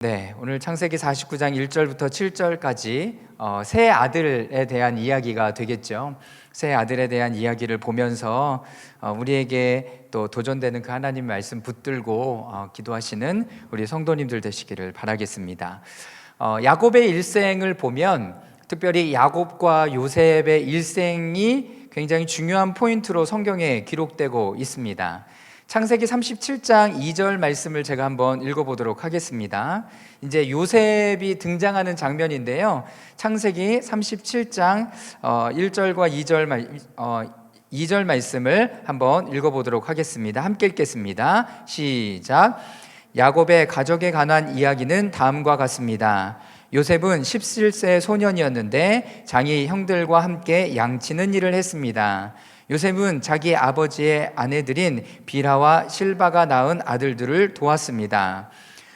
네, 오늘 창세기 49장 1절부터 7절까지 새 아들에 대한 이야기가 되겠죠. 새 아들에 대한 이야기를 보면서 우리에게 또 도전되는 그 하나님 말씀 붙들고 기도하시는 우리 성도님들 되시기를 바라겠습니다. 야곱의 일생을 보면 특별히 야곱과 요셉의 일생이 굉장히 중요한 포인트로 성경에 기록되고 있습니다. 창세기 37장 2절 말씀을 제가 한번 읽어보도록 하겠습니다. 이제 요셉이 등장하는 장면인데요. 창세기 37장 1절과 2절 말씀을 한번 읽어보도록 하겠습니다. 함께 읽겠습니다. 시작. 야곱의 가족에 관한 이야기는 다음과 같습니다. 요셉은 17세 소년이었는데 장이 형들과 함께 양치는 일을 했습니다. 요셉은 자기 아버지의 아내들인 빌하와 실바가 낳은 아들들을 도왔습니다.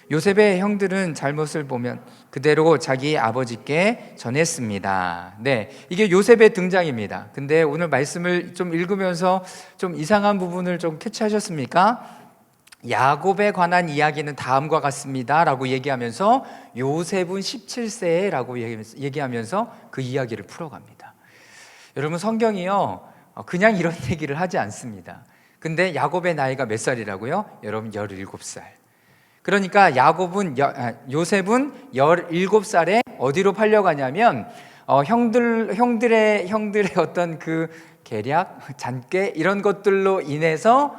요셉의 형들은 잘못을 보면 그대로 자기 아버지께 전했습니다. 네, 이게 요셉의 등장입니다. 근데 오늘 말씀을 좀 읽으면서 좀 이상한 부분을 좀 캐치하셨습니까? 야곱에 관한 이야기는 다음과 같습니다 라고 얘기하면서 요셉은 17세 라고 얘기하면서 그 이야기를 풀어갑니다. 여러분, 성경이요 그냥 이런 얘기를 하지 않습니다. 근데 야곱의 나이가 몇 살이라고요? 여러분, 17살. 그러니까 요셉은 17살에 어디로 팔려가냐면 형들의 어떤 그 계략, 잔꾀 이런 것들로 인해서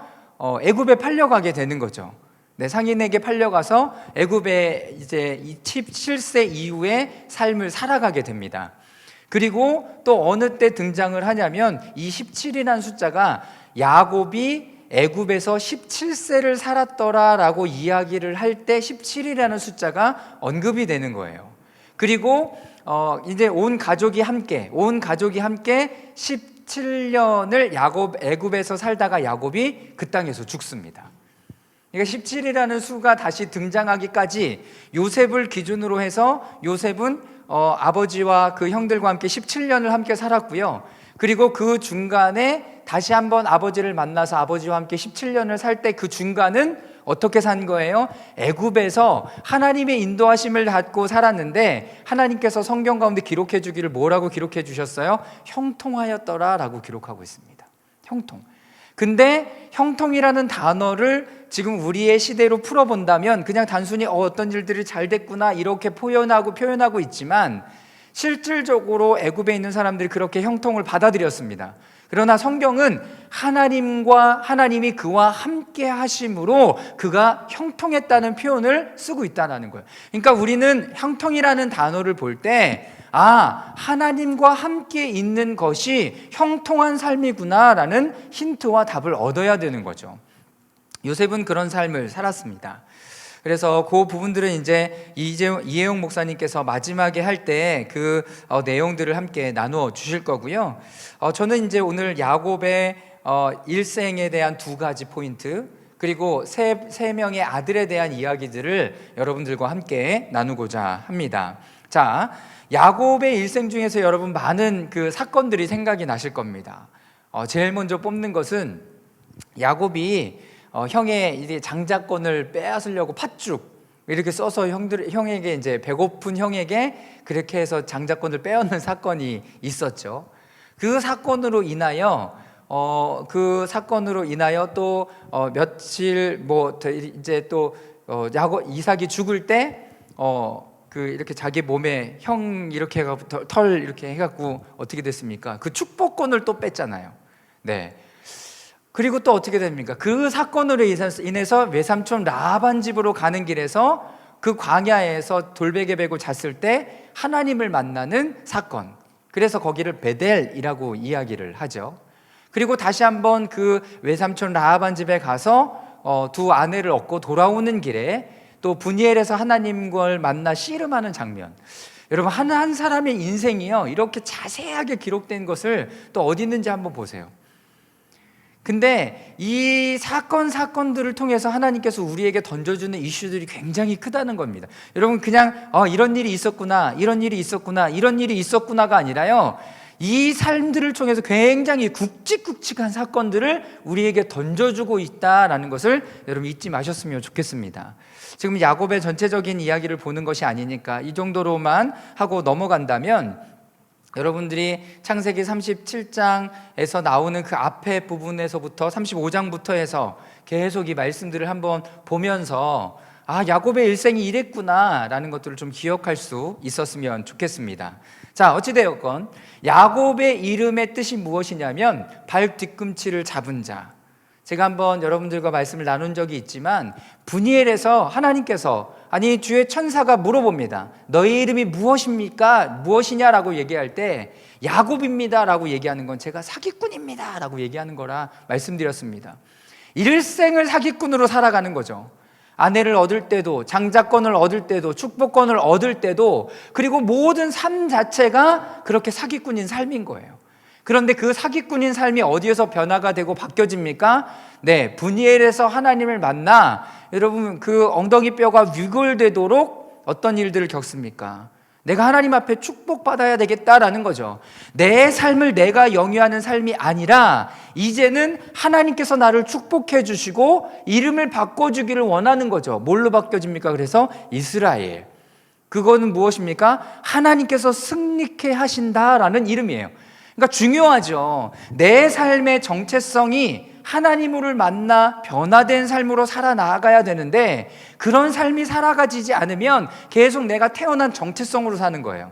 애굽에 팔려가게 되는 거죠. 네, 상인에게 팔려가서 애굽에 이제 17세 이후의 삶을 살아가게 됩니다. 그리고 또 어느 때 등장을 하냐면 이 17이라는 숫자가 야곱이 애굽에서 17세를 살았더라라고 이야기를 할 때 17이라는 숫자가 언급이 되는 거예요. 그리고 이제 온 가족이 함께 17년을 애굽에서 살다가 야곱이 그 땅에서 죽습니다. 그러니까 17이라는 수가 다시 등장하기까지 요셉을 기준으로 해서 요셉은 아버지와 그 형들과 함께 17년을 함께 살았고요. 그리고 그 중간에 다시 한번 아버지를 만나서 아버지와 함께 17년을 살 때 그 중간은 어떻게 산 거예요? 애굽에서 하나님의 인도하심을 받고 살았는데 하나님께서 성경 가운데 기록해 주기를 뭐라고 기록해 주셨어요? 형통하였더라라고 기록하고 있습니다. 형통. 근데 형통이라는 단어를 지금 우리의 시대로 풀어본다면 그냥 단순히 어떤 일들이 잘 됐구나 이렇게 표현하고 있지만 실질적으로 애굽에 있는 사람들이 그렇게 형통을 받아들였습니다. 그러나 성경은 하나님이 그와 함께 하심으로 그가 형통했다는 표현을 쓰고 있다는 거예요. 그러니까 우리는 형통이라는 단어를 볼 때 하나님과 함께 있는 것이 형통한 삶이구나라는 힌트와 답을 얻어야 되는 거죠. 요셉은 그런 삶을 살았습니다. 그래서 그 부분들은 이제 이혜용 목사님께서 마지막에 할 때 그 내용들을 함께 나누어 주실 거고요. 저는 이제 오늘 야곱의 일생에 대한 두 가지 포인트, 그리고 세 명의 아들에 대한 이야기들을 여러분들과 함께 나누고자 합니다. 자, 야곱의 일생 중에서 여러분 많은 그 사건들이 생각이 나실 겁니다. 제일 먼저 뽑는 것은 야곱이 형의 이제 장자권을 빼앗으려고 팥죽 이렇게 써서 형에게 이제 배고픈 형에게 그렇게 해서 장자권을 빼앗는 사건이 있었죠. 그 사건으로 인하여 또 며칠 이제 또 이삭이 죽을 때 이렇게 자기 몸에 형 이렇게 해갖고 털 이렇게 해갖고 어떻게 됐습니까? 그 축복권을 또 뺐잖아요. 네. 그리고 또 어떻게 됩니까? 그 사건으로 인해서 외삼촌 라반 집으로 가는 길에서 그 광야에서 돌베개 베고 잤을 때 하나님을 만나는 사건. 그래서 거기를 베델이라고 이야기를 하죠. 그리고 다시 한번 그 외삼촌 라반 집에 가서 두 아내를 얻고 돌아오는 길에 또 분이엘에서 하나님을 만나 씨름하는 장면. 여러분, 한 사람의 인생이요 이렇게 자세하게 기록된 것을 또 어디 있는지 한번 보세요. 근데 이 사건들을 통해서 하나님께서 우리에게 던져주는 이슈들이 굉장히 크다는 겁니다. 여러분, 그냥 이런 일이 있었구나가 아니라요, 이 삶들을 통해서 굉장히 굵직굵직한 사건들을 우리에게 던져주고 있다라는 것을 여러분 잊지 마셨으면 좋겠습니다. 지금 야곱의 전체적인 이야기를 보는 것이 아니니까 이 정도로만 하고 넘어간다면, 여러분들이 창세기 37장에서 나오는 그 앞에 부분에서부터 35장부터 해서 계속 이 말씀들을 한번 보면서 야곱의 일생이 이랬구나 라는 것들을 좀 기억할 수 있었으면 좋겠습니다. 자, 어찌되었건 야곱의 이름의 뜻이 무엇이냐면 발 뒤꿈치를 잡은 자. 제가 한번 여러분들과 말씀을 나눈 적이 있지만, 분이엘에서 하나님께서, 아니 주의 천사가 물어봅니다. 너희 이름이 무엇입니까? 무엇이냐라고 얘기할 때 야곱입니다 라고 얘기하는 건 제가 사기꾼입니다 라고 얘기하는 거라 말씀드렸습니다. 일생을 사기꾼으로 살아가는 거죠. 아내를 얻을 때도, 장자권을 얻을 때도, 축복권을 얻을 때도, 그리고 모든 삶 자체가 그렇게 사기꾼인 삶인 거예요. 그런데 그 사기꾼인 삶이 어디에서 변화가 되고 바뀌어집니까? 네, 분이엘에서 하나님을 만나 여러분 그 엉덩이 뼈가 위골되도록 어떤 일들을 겪습니까? 내가 하나님 앞에 축복받아야 되겠다라는 거죠. 내 삶을 내가 영위하는 삶이 아니라 이제는 하나님께서 나를 축복해 주시고 이름을 바꿔주기를 원하는 거죠. 뭘로 바뀌어집니까? 그래서 이스라엘. 그거는 무엇입니까? 하나님께서 승리케 하신다라는 이름이에요. 그러니까 중요하죠. 내 삶의 정체성이 하나님을 만나 변화된 삶으로 살아나가야 되는데, 그런 삶이 살아가지지 않으면 계속 내가 태어난 정체성으로 사는 거예요.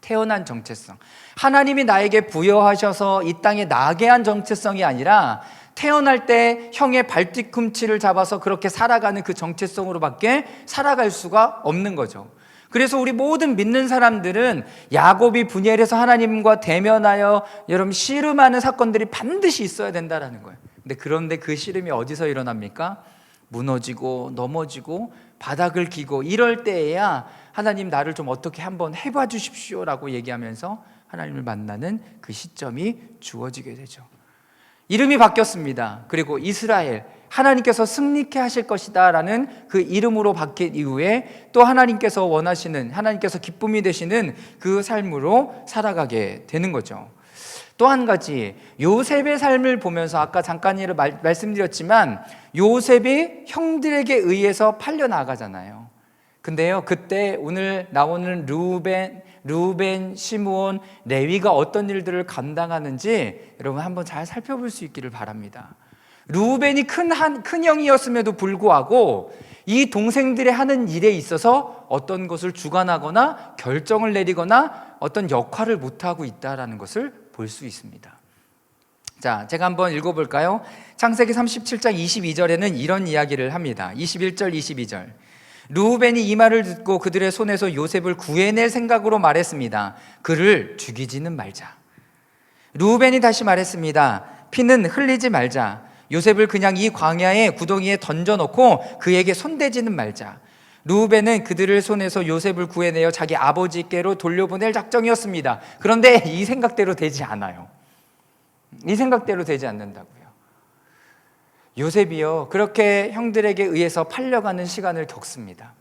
태어난 정체성. 하나님이 나에게 부여하셔서 이 땅에 나게 한 정체성이 아니라 태어날 때 형의 발뒤꿈치를 잡아서 그렇게 살아가는 그 정체성으로밖에 살아갈 수가 없는 거죠. 그래서 우리 모든 믿는 사람들은 야곱이 분이엘에서 하나님과 대면하여 여러분 씨름하는 사건들이 반드시 있어야 된다는 거예요. 그런데 그 씨름이 어디서 일어납니까? 무너지고 넘어지고 바닥을 기고 이럴 때에야 하나님 나를 좀 어떻게 한번 해봐 주십시오라고 얘기하면서 하나님을 만나는 그 시점이 주어지게 되죠. 이름이 바뀌었습니다. 그리고 이스라엘, 하나님께서 승리케 하실 것이다 라는 그 이름으로 바뀐 이후에 또 하나님께서 원하시는, 하나님께서 기쁨이 되시는 그 삶으로 살아가게 되는 거죠. 또 한 가지, 요셉의 삶을 보면서 아까 잠깐 말씀드렸지만 요셉이 형들에게 의해서 팔려나가잖아요. 근데요, 그때 오늘 나오는 루벤, 시므온, 레위가 어떤 일들을 감당하는지 여러분 한번 잘 살펴볼 수 있기를 바랍니다. 루벤이 큰 형이었음에도 불구하고 이 동생들의 하는 일에 있어서 어떤 것을 주관하거나 결정을 내리거나 어떤 역할을 못하고 있다는 것을 볼 수 있습니다. 자, 제가 한번 읽어볼까요? 창세기 37장 22절에는 이런 이야기를 합니다. 21절, 22절. 루벤이 이 말을 듣고 그들의 손에서 요셉을 구해낼 생각으로 말했습니다. 그를 죽이지는 말자. 루벤이 다시 말했습니다. 피는 흘리지 말자. 요셉을 그냥 이 광야의 구덩이에 던져놓고 그에게 손대지는 말자. 루벤은 그들의 손에서 요셉을 구해내어 자기 아버지께로 돌려보낼 작정이었습니다. 그런데 이 생각대로 되지 않아요. 이 생각대로 되지 않는다고요. 요셉이요, 그렇게 형들에게 의해서 팔려가는 시간을 겪습니다.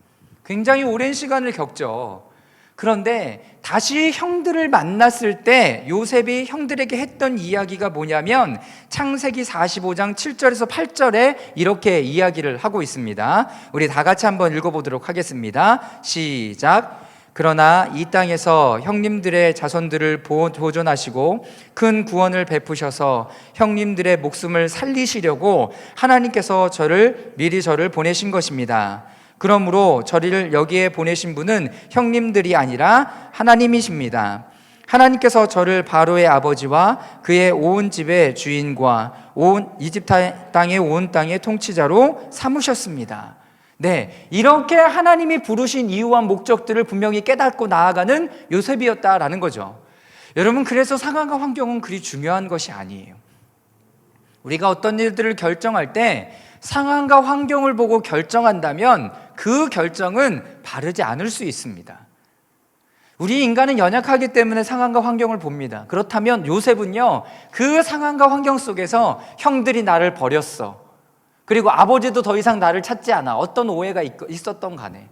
굉장히 오랜 시간을 겪죠. 그런데 다시 형들을 만났을 때 요셉이 형들에게 했던 이야기가 뭐냐면 창세기 45장 7절에서 8절에 이렇게 이야기를 하고 있습니다. 우리 다 같이 한번 읽어보도록 하겠습니다. 시작. 그러나 이 땅에서 형님들의 자손들을 보존하시고 큰 구원을 베푸셔서 형님들의 목숨을 살리시려고 하나님께서 미리 저를 보내신 것입니다. 그러므로 저를 여기에 보내신 분은 형님들이 아니라 하나님이십니다. 하나님께서 저를 바로의 아버지와 그의 온 집의 주인과 온 이집트 땅의 온 땅의 통치자로 삼으셨습니다. 네, 이렇게 하나님이 부르신 이유와 목적들을 분명히 깨닫고 나아가는 요셉이었다라는 거죠. 여러분, 그래서 상황과 환경은 그리 중요한 것이 아니에요. 우리가 어떤 일들을 결정할 때 상황과 환경을 보고 결정한다면 그 결정은 바르지 않을 수 있습니다. 우리 인간은 연약하기 때문에 상황과 환경을 봅니다. 그렇다면 요셉은요, 그 상황과 환경 속에서 형들이 나를 버렸어, 그리고 아버지도 더 이상 나를 찾지 않아, 어떤 오해가 있었던 간에,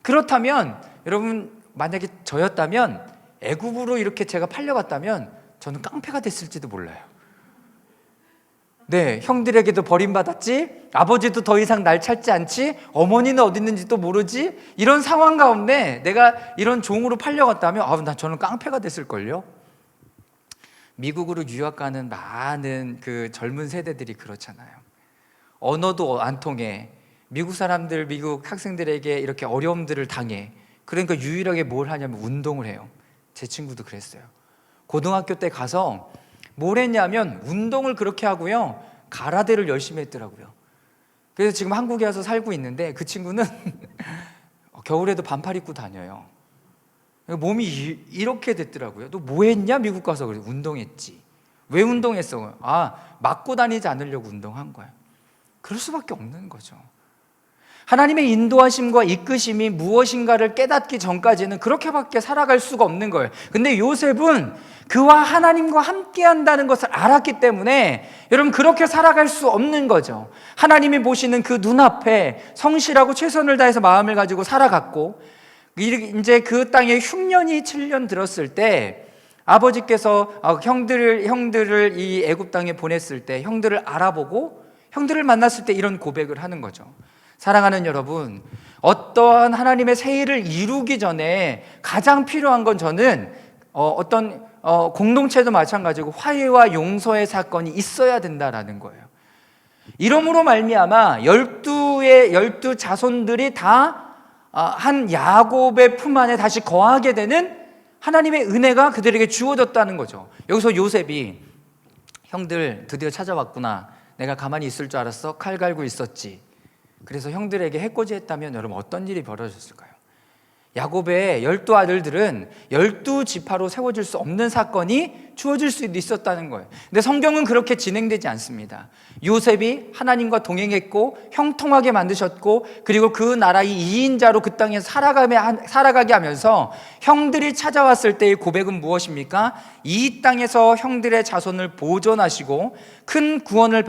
그렇다면 여러분 만약에 저였다면 애굽으로 이렇게 제가 팔려갔다면 저는 깡패가 됐을지도 몰라요. 네, 형들에게도 버림받았지, 아버지도 더 이상 날 찾지 않지, 어머니는 어디 있는지도 모르지, 이런 상황 가운데 내가 이런 종으로 팔려갔다면 저는 깡패가 됐을걸요. 미국으로 유학 가는 많은 그 젊은 세대들이 그렇잖아요. 언어도 안 통해, 미국 사람들, 미국 학생들에게 이렇게 어려움들을 당해. 그러니까 유일하게 뭘 하냐면 운동을 해요. 제 친구도 그랬어요. 고등학교 때 가서 뭘 했냐면 운동을 그렇게 하고요, 가라데를 열심히 했더라고요. 그래서 지금 한국에 와서 살고 있는데 그 친구는 겨울에도 반팔 입고 다녀요. 몸이 이렇게 됐더라고요. 너 뭐 했냐? 미국 가서. 그래, 운동했지. 왜 운동했어? 맞고 다니지 않으려고 운동한 거야. 그럴 수밖에 없는 거죠. 하나님의 인도하심과 이끄심이 무엇인가를 깨닫기 전까지는 그렇게밖에 살아갈 수가 없는 거예요. 근데 요셉은 그와 하나님과 함께 한다는 것을 알았기 때문에 여러분, 그렇게 살아갈 수 없는 거죠. 하나님이 보시는 그 눈앞에 성실하고 최선을 다해서 마음을 가지고 살아갔고, 이제 그 땅에 흉년이 7년 들었을 때 아버지께서 형들을 이 애굽 땅에 보냈을 때 형들을 알아보고 형들을 만났을 때 이런 고백을 하는 거죠. 사랑하는 여러분, 어떠한 하나님의 새 일을 이루기 전에 가장 필요한 건 저는 어떤 공동체도 마찬가지고 화해와 용서의 사건이 있어야 된다라는 거예요. 이러므로 말미암아 12 자손들이 다 한 야곱의 품 안에 다시 거하게 되는 하나님의 은혜가 그들에게 주어졌다는 거죠. 여기서 요셉이 형들 드디어 찾아왔구나, 내가 가만히 있을 줄 알았어, 칼 갈고 있었지. 그래서 형들에게 해코지했다면 여러분 어떤 일이 벌어졌을까요? 야곱의 12 아들들은 12지파로 세워질 수 없는 사건이 주어질 수 있었다는 거예요. 근데 성경은 그렇게 진행되지 않습니다. 요셉이 하나님과 동행했고 형통하게 만드셨고, 그리고 그 나라의 2인자로 그 땅에 살아가게 하면서 형들이 찾아왔을 때의 고백은 무엇입니까? 이 땅에서 형들의 자손을 보존하시고 큰 구원을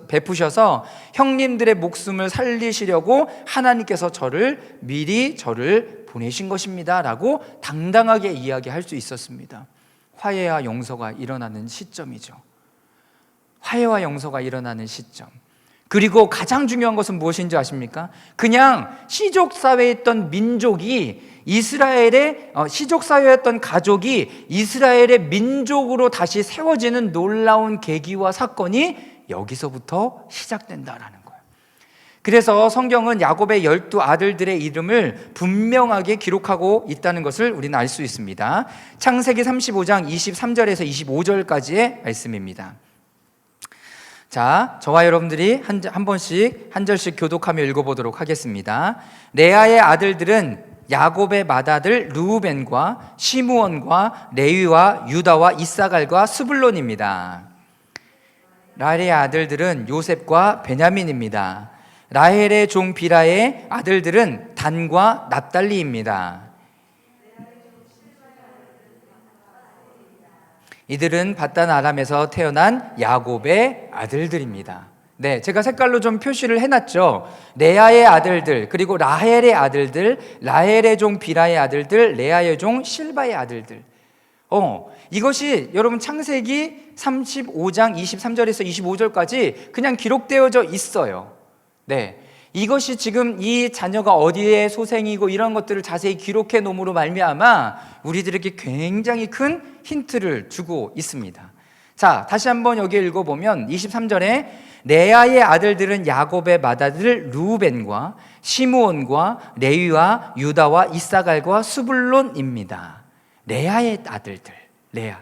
베푸셔서 형님들의 목숨을 살리시려고 하나님께서 미리 저를 보내신 것입니다 라고 당당하게 이야기할 수 있었습니다. 화해와 용서가 일어나는 시점이죠. 화해와 용서가 일어나는 시점. 그리고 가장 중요한 것은 무엇인지 아십니까? 그냥 시족사회에 있던 민족이 이스라엘의 시족사회였던 가족이 이스라엘의 민족으로 다시 세워지는 놀라운 계기와 사건이 여기서부터 시작된다라는 거예요. 그래서 성경은 야곱의 12 아들들의 이름을 분명하게 기록하고 있다는 것을 우리는 알 수 있습니다. 창세기 35장 23절에서 25절까지의 말씀입니다. 자, 저와 여러분들이 한 번씩 한 절씩 교독하며 읽어보도록 하겠습니다. 레아의 아들들은 야곱의 맏아들 르우벤과 시므온과 레위와 유다와 이사갈과 스불론입니다. 라헬의 아들들은 요셉과 베냐민입니다. 라헬의 종 비라의 아들들은 단과 납달리입니다. 이들은 밧단 아람에서 태어난 야곱의 아들들입니다. 네, 제가 색깔로 좀 표시를 해놨죠. 레아의 아들들, 그리고 라헬의 아들들, 라헬의 종 비라의 아들들, 레아의 종 실바의 아들들. 이것이 여러분 창세기 35장 23절에서 25절까지 그냥 기록되어져 있어요. 네, 이것이 지금 이 자녀가 어디에 소생이고 이런 것들을 자세히 기록해 놓음으로 말미암아 우리들에게 굉장히 큰 힌트를 주고 있습니다. 자, 다시 한번 여기 읽어보면 23절에 레아의 아들들은 야곱의 맏아들 르우벤과 시므온과 레위와 유다와 이사갈과 스불론입니다. 레아의 아들들, 레아.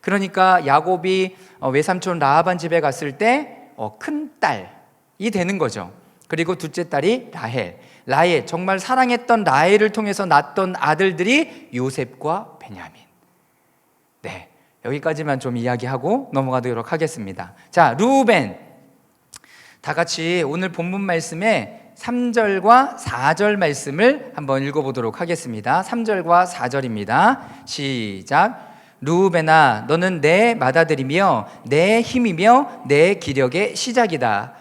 그러니까 야곱이 외삼촌 라반 집에 갔을 때 큰 딸이 되는 거죠. 그리고 둘째 딸이 라헬, 정말 사랑했던 라헬을 통해서 낳았던 아들들이 요셉과 베냐민. 네, 여기까지만 좀 이야기하고 넘어가도록 하겠습니다. 자, 르우벤, 다 같이 오늘 본문 말씀에 3절과 4절 말씀을 한번 읽어보도록 하겠습니다. 3절과 4절입니다. 시작. 르우벤아, 너는 내 맏아들이며 내 힘이며 내 기력의 시작이다.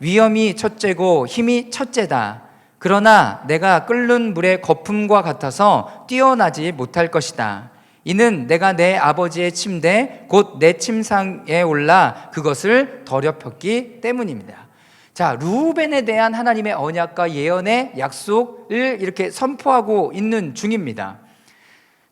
위엄이 첫째고 힘이 첫째다. 그러나 내가 끓는 물의 거품과 같아서 뛰어나지 못할 것이다. 이는 내가 내 아버지의 침대 곧 내 침상에 올라 그것을 더럽혔기 때문입니다. 자, 루벤에 대한 하나님의 언약과 예언의 약속을 이렇게 선포하고 있는 중입니다.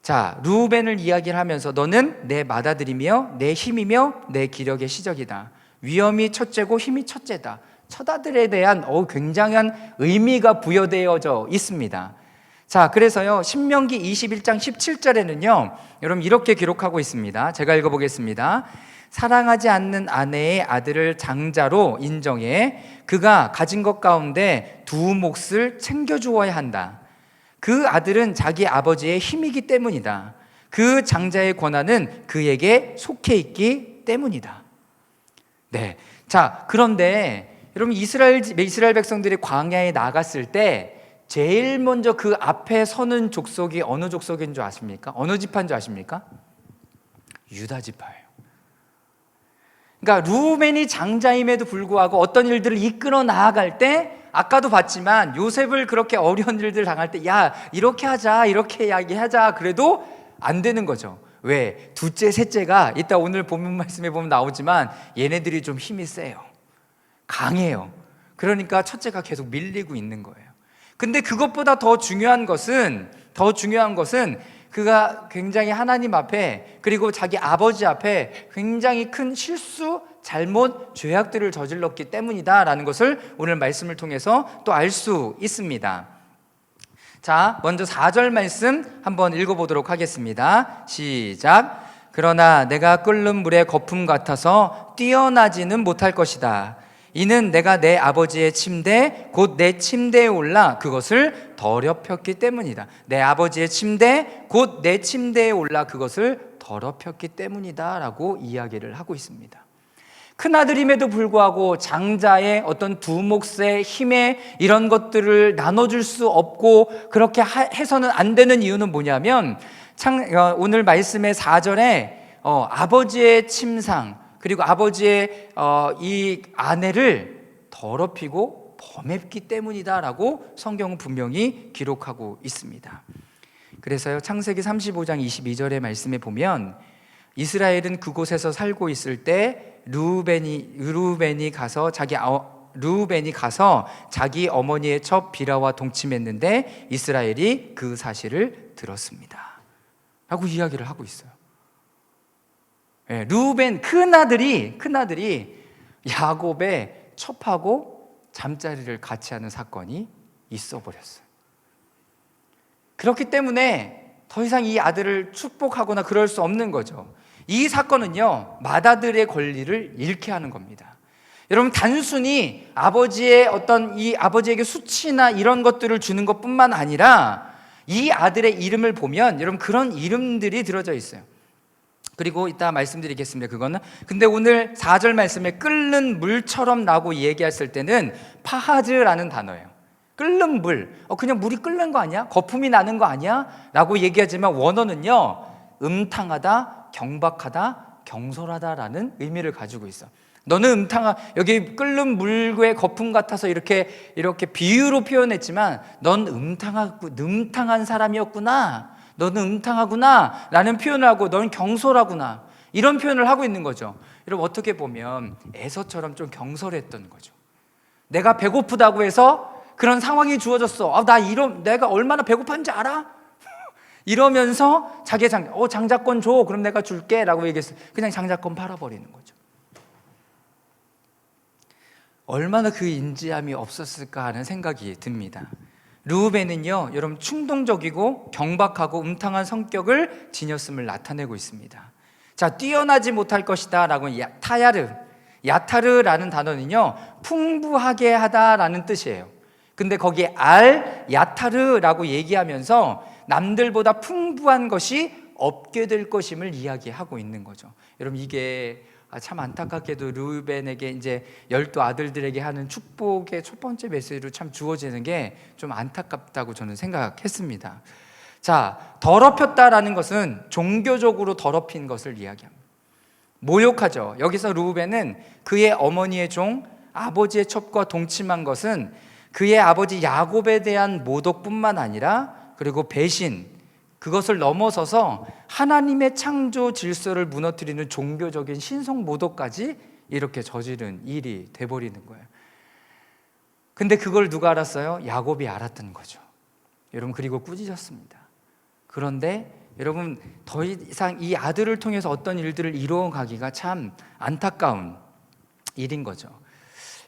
자, 루벤을 이야기를 하면서 너는 내 맏아들이며 내 힘이며 내 기력의 시작이다. 위엄이 첫째고 힘이 첫째다. 첫 아들에 대한 굉장한 의미가 부여되어져 있습니다. 자, 그래서요, 신명기 21장 17절에는요, 여러분 이렇게 기록하고 있습니다. 제가 읽어보겠습니다. 사랑하지 않는 아내의 아들을 장자로 인정해 그가 가진 것 가운데 두 몫을 챙겨주어야 한다. 그 아들은 자기 아버지의 힘이기 때문이다. 그 장자의 권한은 그에게 속해 있기 때문이다. 네. 자, 그런데 여러분 이스라엘 백성들이 광야에 나갔을 때 제일 먼저 그 앞에 서는 족속이 어느 족속인 줄 아십니까? 어느 지파인 줄 아십니까? 유다 지파예요. 그러니까 루벤이 장자임에도 불구하고 어떤 일들을 이끌어 나아갈 때, 아까도 봤지만 요셉을 그렇게 어려운 일들 당할 때 야, 이렇게 하자, 이렇게 이야기하자 그래도 안 되는 거죠. 왜? 둘째, 셋째가 이따 오늘 본문 말씀에 보면 나오지만 얘네들이 좀 힘이 세요. 강해요. 그러니까 첫째가 계속 밀리고 있는 거예요. 근데 그것보다 더 중요한 것은 그가 굉장히 하나님 앞에 그리고 자기 아버지 앞에 굉장히 큰 실수, 잘못, 죄악들을 저질렀기 때문이다라는 것을 오늘 말씀을 통해서 또 알 수 있습니다. 자, 먼저 4절 말씀 한번 읽어보도록 하겠습니다. 시작. 그러나 내가 끓는 물의 거품 같아서 뛰어나지는 못할 것이다. 이는 내가 내 아버지의 침대 곧 내 침대에 올라 그것을 더럽혔기 때문이다. 내 아버지의 침대 곧 내 침대에 올라 그것을 더럽혔기 때문이다 라고 이야기를 하고 있습니다. 큰아들임에도 불구하고 장자의 어떤 두 몫의 힘에 이런 것들을 나눠줄 수 없고 그렇게 해서는 안 되는 이유는 뭐냐면 오늘 말씀의 4절에 아버지의 침상 그리고 아버지의 이 아내를 더럽히고 범했기 때문이다라고 성경은 분명히 기록하고 있습니다. 그래서요, 창세기 35장 22절의 말씀에 보면 이스라엘은 그곳에서 살고 있을 때 르우벤이 가서 자기 어머니의 첩 비라와 동침했는데 이스라엘이 그 사실을 들었습니다 라고 이야기를 하고 있어요. 네, 르우벤 큰아들이 야곱의 첩하고 잠자리를 같이 하는 사건이 있어 버렸어요. 그렇기 때문에 더 이상 이 아들을 축복하거나 그럴 수 없는 거죠. 이 사건은요, 맏아들의 권리를 잃게 하는 겁니다. 여러분, 단순히 아버지에게 수치나 이런 것들을 주는 것뿐만 아니라 이 아들의 이름을 보면 여러분 그런 이름들이 들어져 있어요. 그리고 이따 말씀드리겠습니다. 그거는 근데 오늘 4절 말씀에 끓는 물처럼 라고 얘기했을 때는 파하즈라는 단어예요. 끓는 물, 그냥 물이 끓는 거 아니야? 거품이 나는 거 아니야? 라고 얘기하지만 원어는요, 음탕하다, 경박하다, 경솔하다라는 의미를 가지고 있어. 너는 여기 끓는 물의 거품 같아서 이렇게 비유로 표현했지만 넌 음탕한 사람이었구나, 너는 음탕하구나 라는 표현을 하고 넌 경솔하구나 이런 표현을 하고 있는 거죠. 여러분, 어떻게 보면 에서처럼 좀 경솔했던 거죠. 내가 배고프다고 해서 그런 상황이 주어졌어. 내가 얼마나 배고픈지 알아? 이러면서 자기 장자권 줘, 그럼 내가 줄게 라고 얘기했어요. 그냥 장자권 팔아버리는 거죠. 얼마나 그 인지함이 없었을까 하는 생각이 듭니다. 르우벤은요, 여러분 충동적이고 경박하고 음탕한 성격을 지녔음을 나타내고 있습니다. 자, 뛰어나지 못할 것이다 라고 야타르라는 단어는요, 풍부하게 하다라는 뜻이에요. 근데 거기에 야타르라고 얘기하면서 남들보다 풍부한 것이 없게 될 것임을 이야기하고 있는 거죠. 여러분, 이게 참 안타깝게도 르우벤에게 이제 12 아들들에게 하는 축복의 첫 번째 메시지로 참 주어지는 게 좀 안타깝다고 저는 생각했습니다. 자, 더럽혔다라는 것은 종교적으로 더럽힌 것을 이야기합니다. 모욕하죠. 여기서 르우벤은 그의 어머니의 종 아버지의 첩과 동침한 것은 그의 아버지 야곱에 대한 모독뿐만 아니라 그리고 배신, 그것을 넘어서서 하나님의 창조 질서를 무너뜨리는 종교적인 신성 모독까지 이렇게 저지른 일이 돼버리는 거예요. 근데 그걸 누가 알았어요? 야곱이 알았던 거죠. 여러분, 그리고 꾸짖었습니다. 그런데 여러분, 더 이상 이 아들을 통해서 어떤 일들을 이루어가기가 참 안타까운 일인 거죠.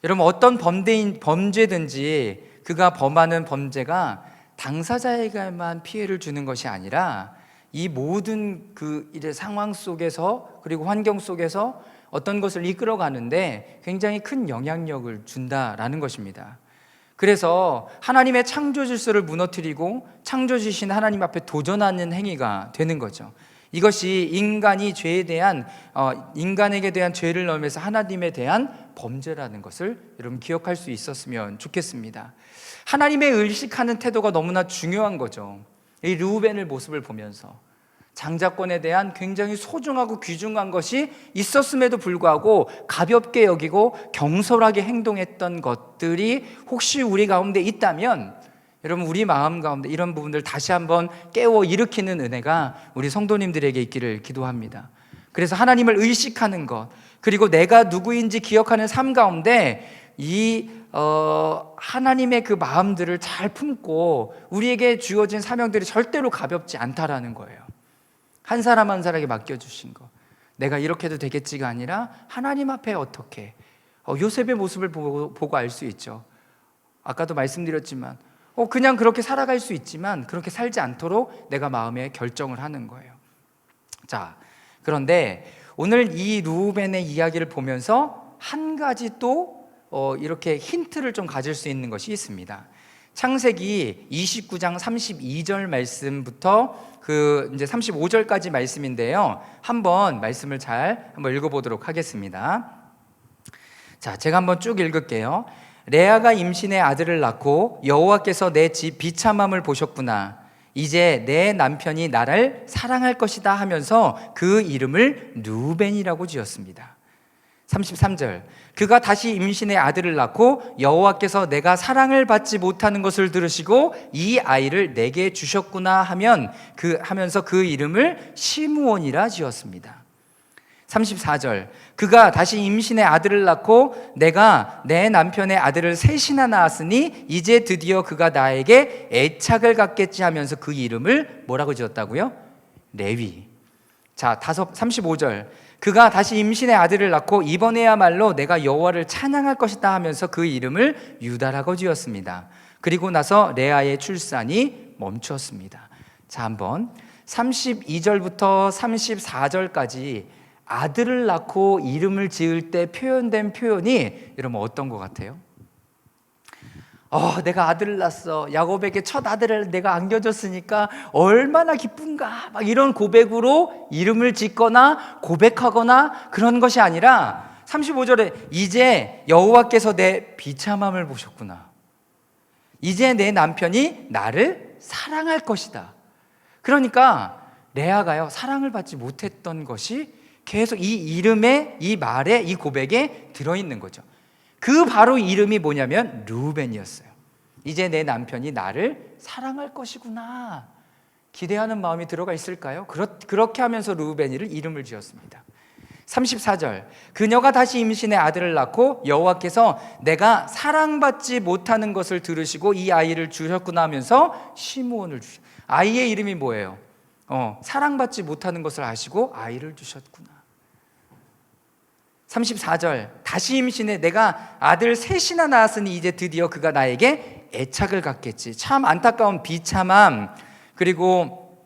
여러분, 어떤 범죄든지 그가 범하는 범죄가 당사자에게만 피해를 주는 것이 아니라 이 모든 그 일의 상황 속에서, 그리고 환경 속에서 어떤 것을 이끌어가는데 굉장히 큰 영향력을 준다라는 것입니다. 그래서 하나님의 창조 질서를 무너뜨리고 창조주신 하나님 앞에 도전하는 행위가 되는 거죠. 이것이 인간이 죄에 대한 인간에게 대한 죄를 넘어서 하나님에 대한 범죄라는 것을 여러분 기억할 수 있었으면 좋겠습니다. 하나님의 의식하는 태도가 너무나 중요한 거죠. 이 르우벤의 모습을 보면서 장자권에 대한 굉장히 소중하고 귀중한 것이 있었음에도 불구하고 가볍게 여기고 경솔하게 행동했던 것들이 혹시 우리 가운데 있다면, 여러분, 우리 마음 가운데 이런 부분들 다시 한번 깨워 일으키는 은혜가 우리 성도님들에게 있기를 기도합니다. 그래서 하나님을 의식하는 것, 그리고 내가 누구인지 기억하는 삶 가운데 이 하나님의 그 마음들을 잘 품고 우리에게 주어진 사명들이 절대로 가볍지 않다라는 거예요. 한 사람 한 사람에게 맡겨주신 거, 내가 이렇게 해도 되겠지가 아니라 하나님 앞에 어떻게, 요셉의 모습을 보고 알 수 있죠. 아까도 말씀드렸지만 그냥 그렇게 살아갈 수 있지만 그렇게 살지 않도록 내가 마음에 결정을 하는 거예요. 자, 그런데 오늘 이 르우벤의 이야기를 보면서 한 가지 또 이렇게 힌트를 좀 가질 수 있는 것이 있습니다. 창세기 29장 32절 말씀부터 이제 35절까지 말씀인데요. 한번 말씀을 한번 읽어보도록 하겠습니다. 자, 제가 한번 쭉 읽을게요. 레아가 임신해 아들을 낳고 여호와께서 내 집 비참함을 보셨구나. 이제 내 남편이 나를 사랑할 것이다 하면서 그 이름을 르우벤이라고 지었습니다. 33절, 그가 다시 임신해 아들을 낳고 여호와께서 내가 사랑을 받지 못하는 것을 들으시고 이 아이를 내게 주셨구나 하면서 그 이름을 시므온이라 지었습니다. 34절, 그가 다시 임신해 아들을 낳고 내가 내 남편의 아들을 셋이나 낳았으니 이제 드디어 그가 나에게 애착을 갖겠지 하면서 그 이름을 뭐라고 지었다고요? 레위. 자, 35절, 그가 다시 임신해 아들을 낳고 이번에야말로 내가 여호와를 찬양할 것이다 하면서 그 이름을 유다라고 지었습니다. 그리고 나서 레아의 출산이 멈추었습니다. 자, 한번 32절부터 34절까지 아들을 낳고 이름을 지을 때 표현된 표현이 여러분 어떤 것 같아요? 내가 아들을 낳았어. 야곱에게 첫 아들을 내가 안겨줬으니까 얼마나 기쁜가. 막 이런 고백으로 이름을 짓거나 고백하거나 그런 것이 아니라 35절에 이제 여호와께서 내 비참함을 보셨구나. 이제 내 남편이 나를 사랑할 것이다. 그러니까 레아가요, 사랑을 받지 못했던 것이 계속 이 이름에, 이 말에, 이 고백에 들어있는 거죠. 그 바로 이름이 뭐냐면 르우벤이었어요. 이제 내 남편이 나를 사랑할 것이구나. 기대하는 마음이 들어가 있을까요? 그렇게 하면서 르우벤이를 이름을 지었습니다. 34절, 그녀가 다시 임신해 아들을 낳고 여호와께서 내가 사랑받지 못하는 것을 들으시고 이 아이를 주셨구나 하면서 시므온을 주셨어요. 아이의 이름이 뭐예요? 사랑받지 못하는 것을 아시고 아이를 주셨구나. 34절, 다시 임신해 내가 아들 셋이나 낳았으니 이제 드디어 그가 나에게 애착을 갖겠지. 참 안타까운 비참함, 그리고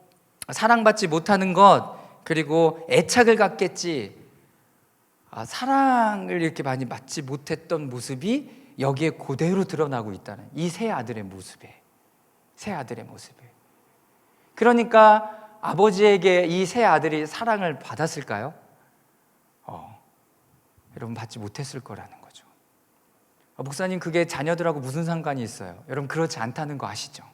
사랑받지 못하는 것, 그리고 애착을 갖겠지. 사랑을 이렇게 많이 받지 못했던 모습이 여기에 그대로 드러나고 있다는 이 세 아들의 모습에. 그러니까 아버지에게 이 세 아들이 사랑을 받았을까요? 여러분, 받지 못했을 거라는 거죠. 목사님, 그게 자녀들하고 무슨 상관이 있어요? 여러분, 그렇지 않다는 거 아시죠?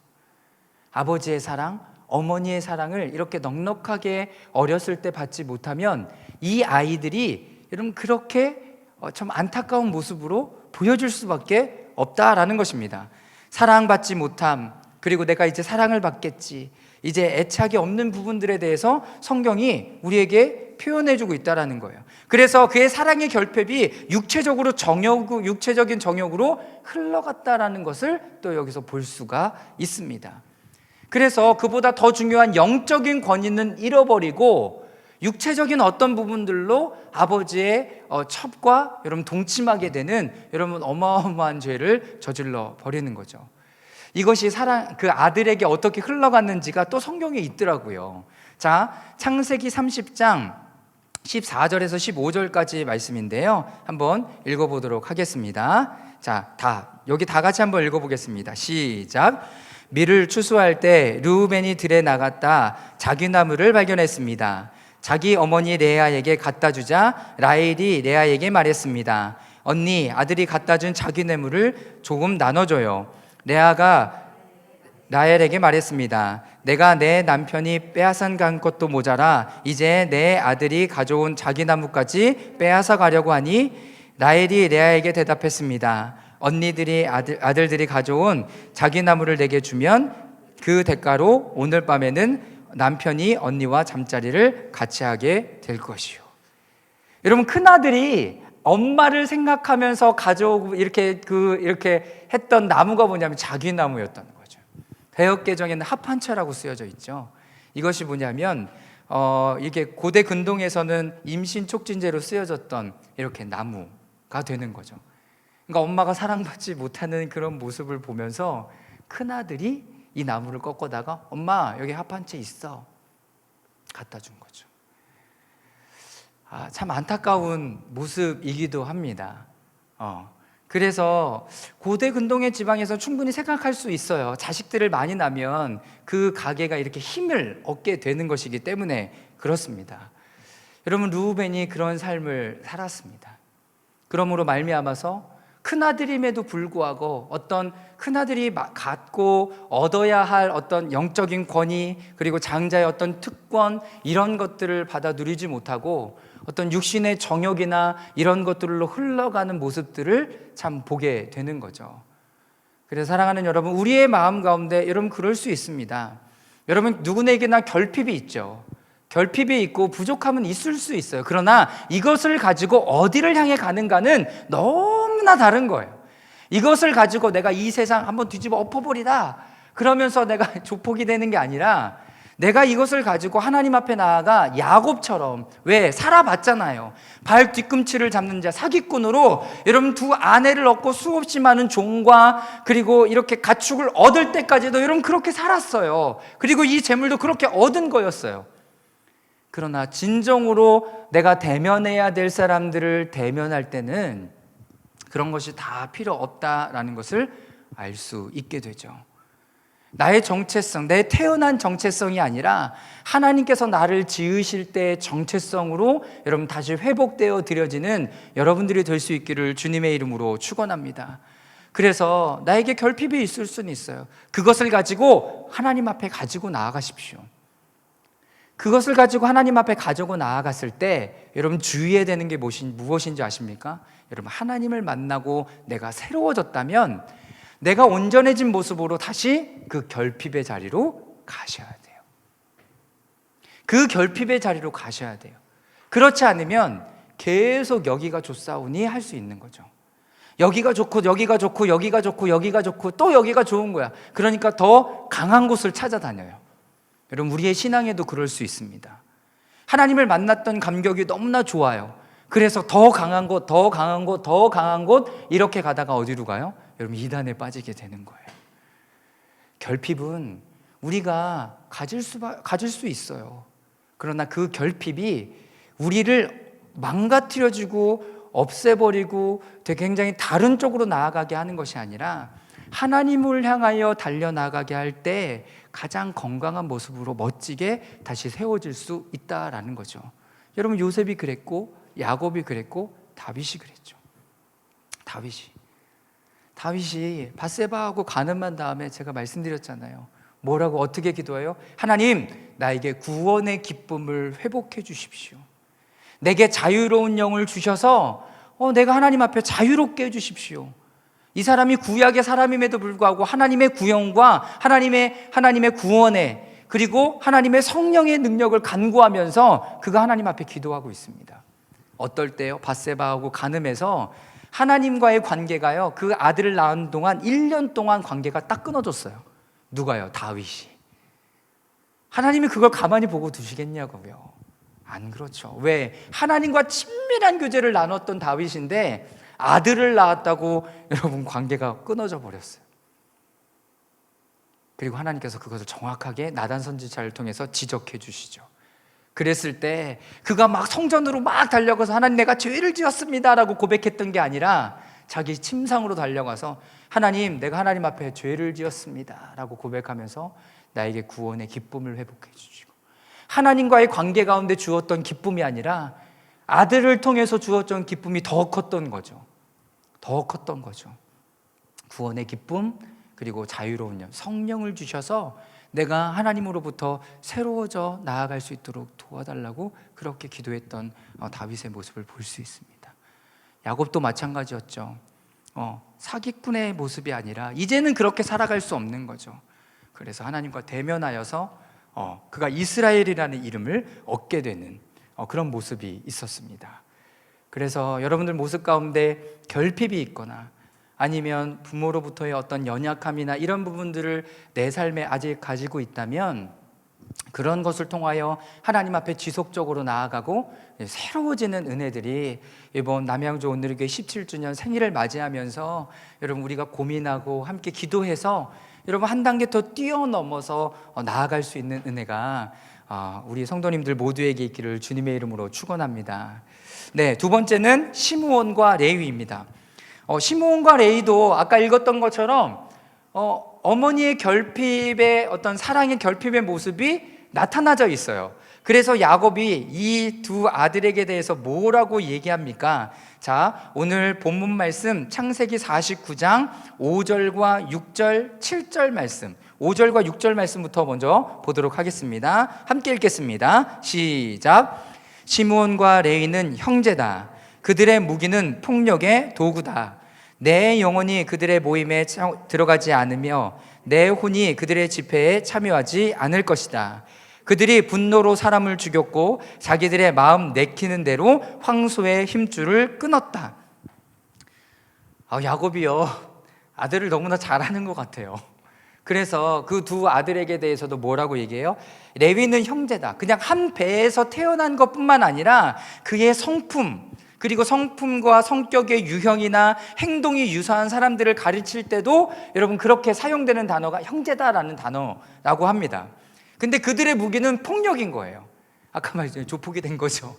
아버지의 사랑, 어머니의 사랑을 이렇게 넉넉하게 어렸을 때 받지 못하면 이 아이들이 여러분 그렇게 참 안타까운 모습으로 보여줄 수밖에 없다라는 것입니다. 사랑받지 못함, 그리고 내가 이제 사랑을 받겠지, 이제 애착이 없는 부분들에 대해서 성경이 우리에게 표현해주고 있다라는 거예요. 그래서 그의 사랑의 결핍이 육체적인 정욕으로 흘러갔다라는 것을 또 여기서 볼 수가 있습니다. 그래서 그보다 더 중요한 영적인 권위는 잃어버리고 육체적인 어떤 부분들로 아버지의 첩과 여러분 동침하게 되는 여러분 어마어마한 죄를 저질러 버리는 거죠. 이것이 그 아들에게 어떻게 흘러갔는지가 또 성경에 있더라고요. 자, 창세기 30장 14절에서 15절까지 말씀인데요, 한번 읽어보도록 하겠습니다. 자, 여기 다 같이 한번 읽어보겠습니다. 시작. 밀을 추수할 때 르우벤이 들에 나갔다 자귀나무를 발견했습니다. 자기 어머니 레아에게 갖다 주자 라헬이 레아에게 말했습니다. 언니, 아들이 갖다 준 자귀나무를 조금 나눠줘요. 레아가 라헬에게 말했습니다. 내가 내 남편이 빼앗아 간 것도 모자라 이제 내 아들이 가져온 자귀나무까지 빼앗아 가려고 하니, 라헬이 레아에게 대답했습니다. 언니들이 아들들이 가져온 자귀나무를 내게 주면 그 대가로 오늘 밤에는 남편이 언니와 잠자리를 같이 하게 될 것이요. 여러분, 큰아들이 엄마를 생각하면서 가져오고 이렇게 했던 나무가 뭐냐면 자귀나무였다는 거죠. 개역개정에는 합한처라고 쓰여져 있죠. 이것이 뭐냐면 이게 고대 근동에서는 임신 촉진제로 쓰여졌던 이렇게 나무가 되는 거죠. 그러니까 엄마가 사랑받지 못하는 그런 모습을 보면서 큰아들이 이 나무를 꺾어다가 엄마, 여기 합한채 있어, 갖다 준 거죠. 참 안타까운 모습이기도 합니다. 그래서 고대 근동의 지방에서 충분히 생각할 수 있어요. 자식들을 많이 낳으면 그 가게가 이렇게 힘을 얻게 되는 것이기 때문에 그렇습니다. 여러분, 르우벤이 그런 삶을 살았습니다. 그러므로 말미암아서 큰아들임에도 불구하고 어떤 큰아들이 갖고 얻어야 할 어떤 영적인 권위, 그리고 장자의 어떤 특권, 이런 것들을 받아 누리지 못하고 어떤 육신의 정욕이나 이런 것들로 흘러가는 모습들을 참 보게 되는 거죠. 그래서 사랑하는 여러분, 우리의 마음 가운데 여러분 그럴 수 있습니다. 여러분, 누구에게나 결핍이 있죠. 결핍이 있고 부족함은 있을 수 있어요. 그러나 이것을 가지고 어디를 향해 가는가는 너무나 다른 거예요. 이것을 가지고 내가 이 세상 한번 뒤집어 엎어버리라 그러면서 내가 조폭이 되는 게 아니라, 내가 이것을 가지고 하나님 앞에 나아가 야곱처럼, 왜? 살아봤잖아요. 발 뒤꿈치를 잡는 자, 사기꾼으로 여러분 두 아내를 얻고 수없이 많은 종과 그리고 이렇게 가축을 얻을 때까지도 여러분 그렇게 살았어요. 그리고 이 재물도 그렇게 얻은 거였어요. 그러나 진정으로 내가 대면해야 될 사람들을 대면할 때는 그런 것이 다 필요 없다라는 것을 알 수 있게 되죠. 나의 정체성, 내 태어난 정체성이 아니라 하나님께서 나를 지으실 때의 정체성으로 여러분 다시 회복되어 드려지는 여러분들이 될 수 있기를 주님의 이름으로 축원합니다. 그래서 나에게 결핍이 있을 수는 있어요. 그것을 가지고 하나님 앞에 가지고 나아가십시오. 그것을 가지고 하나님 앞에 가지고 나아갔을 때 여러분 주의해야 되는 게 무엇인지 아십니까? 여러분, 하나님을 만나고 내가 새로워졌다면 내가 온전해진 모습으로 다시 그 결핍의 자리로 가셔야 돼요. 그 결핍의 자리로 가셔야 돼요. 그렇지 않으면 계속 여기가 좋사오니 할 수 있는 거죠. 여기가 좋고 여기가 좋고 여기가 좋고 여기가 좋고 또 여기가 좋은 거야. 그러니까 더 강한 곳을 찾아다녀요. 여러분, 우리의 신앙에도 그럴 수 있습니다. 하나님을 만났던 감격이 너무나 좋아요. 그래서 더 강한 곳, 더 강한 곳, 더 강한 곳 이렇게 가다가 어디로 가요? 여러분, 이단에 빠지게 되는 거예요. 결핍은 우리가 가질 수 있어요. 그러나 그 결핍이 우리를 망가뜨려주고 없애버리고 되게 굉장히 다른 쪽으로 나아가게 하는 것이 아니라 하나님을 향하여 달려나가게 할 때 가장 건강한 모습으로 멋지게 다시 세워질 수 있다라는 거죠. 여러분, 요셉이 그랬고 야곱이 그랬고 다윗이 그랬죠. 다윗이 밧세바하고 가늠한 다음에 제가 말씀드렸잖아요. 뭐라고 어떻게 기도해요? 하나님, 나에게 구원의 기쁨을 회복해 주십시오. 내게 자유로운 영을 주셔서 내가 하나님 앞에 자유롭게 해 주십시오. 이 사람이 구약의 사람임에도 불구하고 하나님의 구원과 하나님의 구원에, 그리고 하나님의 성령의 능력을 간구하면서 그가 하나님 앞에 기도하고 있습니다. 어떨 때요? 밧세바하고 간음해서 하나님과의 관계가요, 그 아들을 낳은 동안 1년 동안 관계가 딱 끊어졌어요. 누가요? 다윗이. 하나님이 그걸 가만히 보고 두시겠냐고요. 안 그렇죠. 왜? 하나님과 친밀한 교제를 나눴던 다윗인데 아들을 낳았다고 여러분 관계가 끊어져 버렸어요. 그리고 하나님께서 그것을 정확하게 나단 선지자를 통해서 지적해 주시죠. 그랬을 때 그가 막 성전으로 막 달려가서 하나님, 내가 죄를 지었습니다 라고 고백했던 게 아니라 자기 침상으로 달려가서 하나님, 내가 하나님 앞에 죄를 지었습니다 라고 고백하면서 나에게 구원의 기쁨을 회복해 주시고, 하나님과의 관계 가운데 주었던 기쁨이 아니라 아들을 통해서 주었던 기쁨이 더 컸던 거죠. 더 컸던 거죠. 구원의 기쁨, 그리고 자유로운 성령을 주셔서 내가 하나님으로부터 새로워져 나아갈 수 있도록 도와달라고 그렇게 기도했던 다윗의 모습을 볼 수 있습니다. 야곱도 마찬가지였죠. 사기꾼의 모습이 아니라 이제는 그렇게 살아갈 수 없는 거죠. 그래서 하나님과 대면하여서 그가 이스라엘이라는 이름을 얻게 되는 그런 모습이 있었습니다. 그래서 여러분들 모습 가운데 결핍이 있거나 아니면 부모로부터의 어떤 연약함이나 이런 부분들을 내 삶에 아직 가지고 있다면 그런 것을 통하여 하나님 앞에 지속적으로 나아가고 새로워지는 은혜들이 이번 남양주 온누리교회 17주년 생일을 맞이하면서 여러분 우리가 고민하고 함께 기도해서 여러분 한 단계 더 뛰어넘어서 나아갈 수 있는 은혜가 우리 성도님들 모두에게 있기를 주님의 이름으로 축원합니다. 네, 두 번째는 시므온과 레위입니다. 시므온과 레위도 아까 읽었던 것처럼 어머니의 결핍의 어떤 사랑의 결핍의 모습이 나타나져 있어요. 그래서 야곱이 이 두 아들에게 대해서 뭐라고 얘기합니까? 자, 오늘 본문 말씀 창세기 49장 5절과 6절, 7절 말씀, 5절과 6절 말씀부터 먼저 보도록 하겠습니다. 함께 읽겠습니다. 시작. 시므온과 레위는 형제다. 그들의 무기는 폭력의 도구다. 내 영혼이 그들의 모임에 들어가지 않으며 내 혼이 그들의 집회에 참여하지 않을 것이다. 그들이 분노로 사람을 죽였고 자기들의 마음 내키는 대로 황소의 힘줄을 끊었다. 야곱이요, 아들을 너무나 잘하는 것 같아요. 그래서 그 두 아들에게 대해서도 뭐라고 얘기해요? 레위는 형제다. 그냥 한 배에서 태어난 것뿐만 아니라 그의 성품, 그리고 성품과 성격의 유형이나 행동이 유사한 사람들을 가르칠 때도 여러분 그렇게 사용되는 단어가 형제다라는 단어라고 합니다. 근데 그들의 무기는 폭력인 거예요. 아까 말했죠, 조폭이 된 거죠.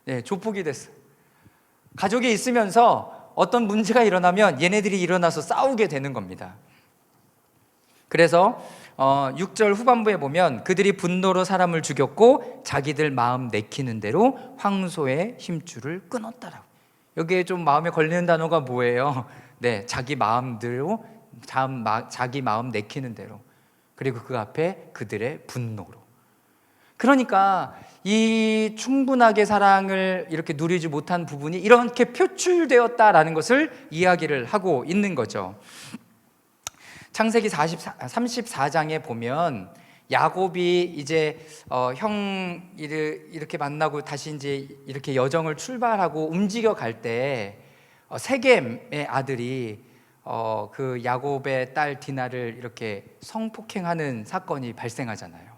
네, 조폭이 됐어요. 가족이 있으면서 어떤 문제가 일어나면 얘네들이 일어나서 싸우게 되는 겁니다. 그래서 6절 후반부에 보면 그들이 분노로 사람을 죽였고 자기들 마음 내키는 대로 황소의 힘줄을 끊었다라고. 여기에 좀 마음에 걸리는 단어가 뭐예요? 네, 자기 마음대로, 자기 마음 내키는 대로, 그리고 그 앞에 그들의 분노로. 그러니까 이 충분하게 사랑을 이렇게 누리지 못한 부분이 이렇게 표출되었다라는 것을 이야기를 하고 있는 거죠. 창세기 34장에 보면 야곱이 이제 형을 이렇게 만나고 다시 이제 이렇게 여정을 출발하고 움직여 갈 때 세겜의 아들이 그 야곱의 딸 디나를 이렇게 성폭행하는 사건이 발생하잖아요.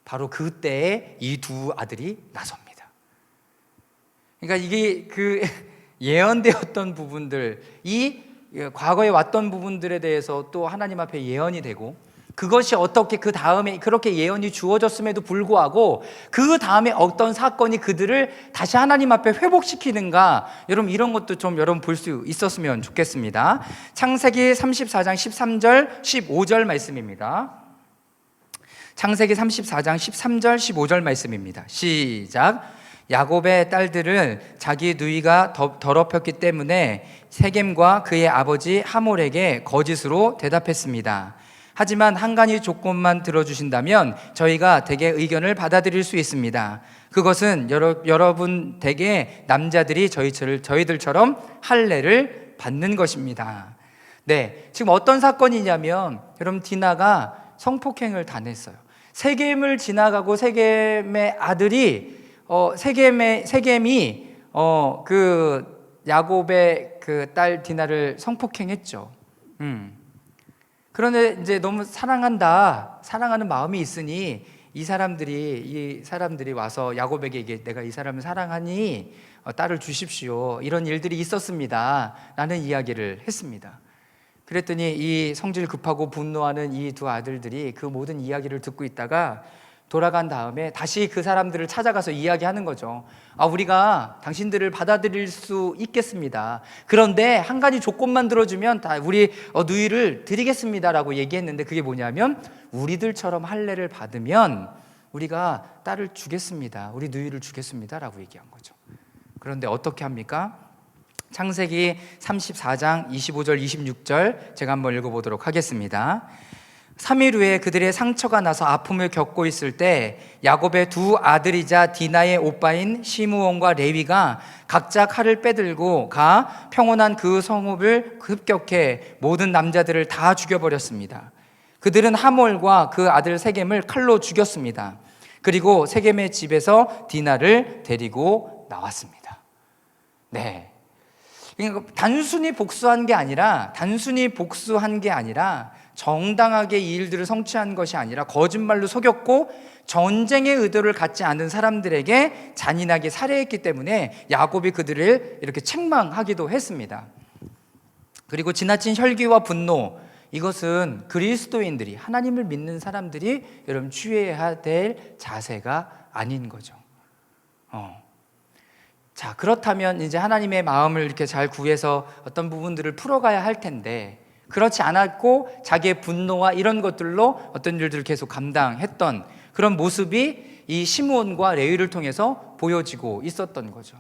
바로 그때에 이 두 아들이 나섭니다. 그러니까 이게 그 예언되었던 부분들, 이 과거에 왔던 부분들에 대해서 또 하나님 앞에 예언이 되고, 그것이 어떻게 그 다음에 그렇게 예언이 주어졌음에도 불구하고 그 다음에 어떤 사건이 그들을 다시 하나님 앞에 회복시키는가, 여러분 이런 것도 좀 여러분 볼 수 있었으면 좋겠습니다. 창세기 34장 13절 15절 말씀입니다. 창세기 34장 13절 15절 말씀입니다. 시작. 야곱의 딸들을 자기 누이가 더럽혔기 때문에 세겜과 그의 아버지 하몰에게 거짓으로 대답했습니다. 하지만 한 가지 조건만 들어주신다면 저희가 댁의 의견을 받아들일 수 있습니다. 그것은 여러분 댁의 남자들이 저희들처럼 할례를 받는 것입니다. 네, 지금 어떤 사건이냐면 여러분 디나가 성폭행을 당했어요. 세겜을 지나가고 세겜의 아들이 세겜이 그 야곱의 그 딸 디나를 성폭행했죠. 그런데 이제 너무 사랑하는 마음이 있으니 이 사람들이 와서 야곱에게 이게 내가 이 사람을 사랑하니 딸을 주십시오. 이런 일들이 있었습니다. 라는 이야기를 했습니다. 그랬더니 이 성질 급하고 분노하는 이 두 아들들이 그 모든 이야기를 듣고 있다가 돌아간 다음에 다시 그 사람들을 찾아가서 이야기하는 거죠. 우리가 당신들을 받아들일 수 있겠습니다. 그런데 한 가지 조건만 들어주면 다 우리 누이를 드리겠습니다라고 얘기했는데 그게 뭐냐면 우리들처럼 할례를 받으면 우리가 딸을 주겠습니다. 우리 누이를 주겠습니다라고 얘기한 거죠. 그런데 어떻게 합니까? 창세기 34장 25절 26절 제가 한번 읽어보도록 하겠습니다. 3일 후에 그들의 상처가 나서 아픔을 겪고 있을 때 야곱의 두 아들이자 디나의 오빠인 시므온과 레위가 각자 칼을 빼들고 가 평온한 그 성읍을 급격해 모든 남자들을 다 죽여버렸습니다. 그들은 하몰과 그 아들 세겜을 칼로 죽였습니다. 그리고 세겜의 집에서 디나를 데리고 나왔습니다. 네, 그러니까 단순히 복수한 게 아니라 정당하게 이 일들을 성취한 것이 아니라 거짓말로 속였고 전쟁의 의도를 갖지 않은 사람들에게 잔인하게 살해했기 때문에 야곱이 그들을 이렇게 책망하기도 했습니다. 그리고 지나친 혈기와 분노, 이것은 그리스도인들이, 하나님을 믿는 사람들이 여러분 취해야 될 자세가 아닌 거죠. 자, 그렇다면 이제 하나님의 마음을 이렇게 잘 구해서 어떤 부분들을 풀어가야 할 텐데 그렇지 않았고 자기의 분노와 이런 것들로 어떤 일들을 계속 감당했던 그런 모습이 이 시므온과 레위를 통해서 보여지고 있었던 거죠.